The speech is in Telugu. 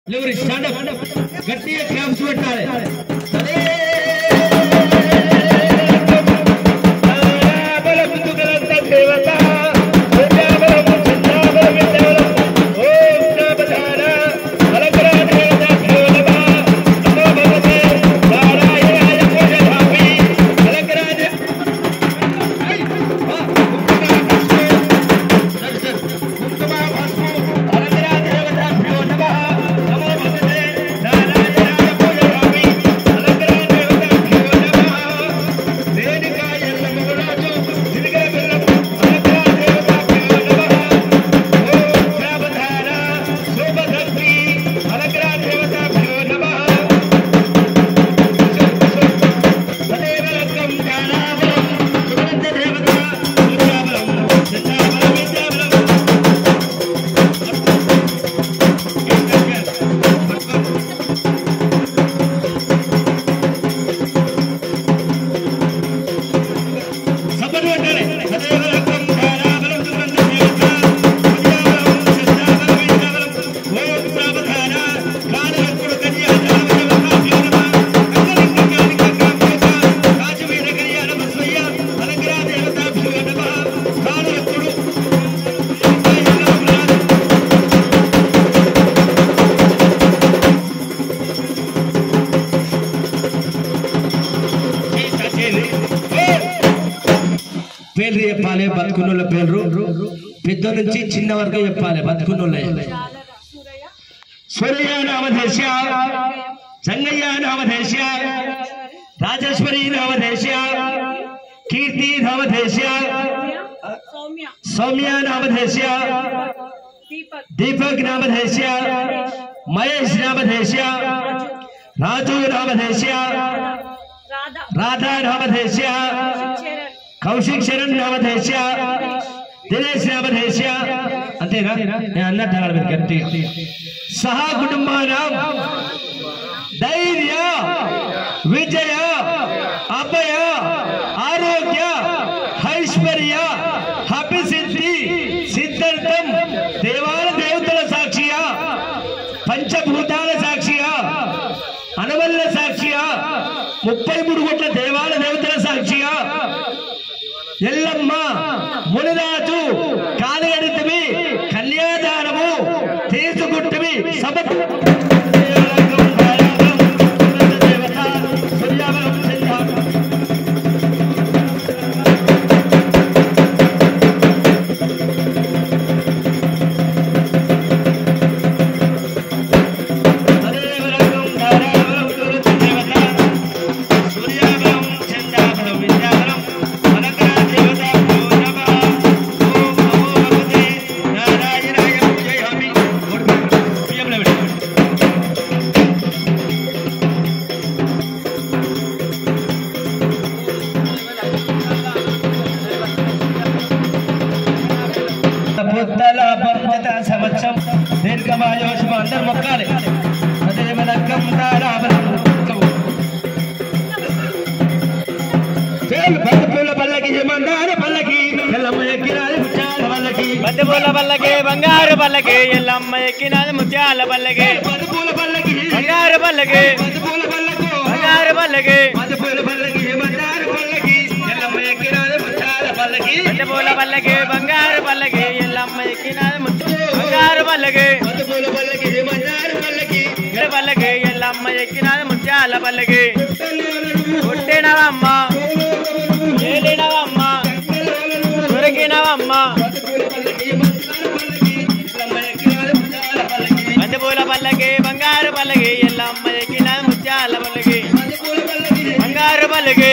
Livery stand up. Gatti claps పెట్టాలి. పేర్లు చెప్పాలి బతుకున్నోళ్ళ పేర్లు పెద్ద నుంచి చిన్న వరకు చెప్పాలి బతుకున్నోళ్ళ సూరయ్య నామధేశ్య సంగయ్య నామధేశ్య రాజేశ్వరి నామధేశ్య కీర్తి నామధేశ్య సౌమ్య నామధేశ్య దీపక్ నామధేశ్య మహేష్ నామధేశ్య రాజు నామధేశ్య రాధా నామధేశ్య కౌశిక్ శరణ్ నామధేశ్య దినేష్ నామధేశ్య అంతేనా నేను అన్నట్టు గట్టి సహా కుటుంబానం ధైర్య విజయ అభయ ఆరోగ్య ఐశ్వర్య అభిసిద్ధి సిద్ధార్థం దేవాల దేవతల సాక్షిగా పంచభూతాల సాక్షిగా అనవల్ల సాక్షిగా 33 కోట్ల దేవాల దేవతల సాక్షిగా ఎల్లమ్మ మునిరాజు కాలగడితివి కన్యాదానము తీసుకుంటివి సభ సంవత్సరం దీర్ఘమాయోషం అందరు మొక్కాలి బంతిపూల పల్లకి మందార పల్లకి ఎల్లమ్మ ఎక్కినాది ముత్యాల పల్లకి బంతిపూల పల్లకి బంగారు పల్లకి ఎల్లమ్మ ఎక్కినాది ముత్యాల పల్లకి బంతిపూల పల్లకి బంగారు పల్లకి బంతిపూల పల్లకి బంగారు పల్లకి బంతిపూల పల్లకి మందార పల్లకి ఎల్లమ్మ ఎక్కినాది ముత్యాల పల్లకి బంతిపూల పల్లకి బంగారు పల్లకి ఎల్లమ్మ ఎక్కినాది బంగారు పల్లకి బంతిపూల పల్లకి మందార పల్లకి పల్లకి ఎల్లమ్మ ఎక్కినాది ముత్యాల పల్లకి పుట్టినవమ్మ ఏలినవమ్మ దొరికినవమ్మ బంతిపూల పల్లకి బంగారు పల్లకి ఎల్లమ్మ ఎక్కినాది ముత్యాల పల్లకి బంగారు పల్లకి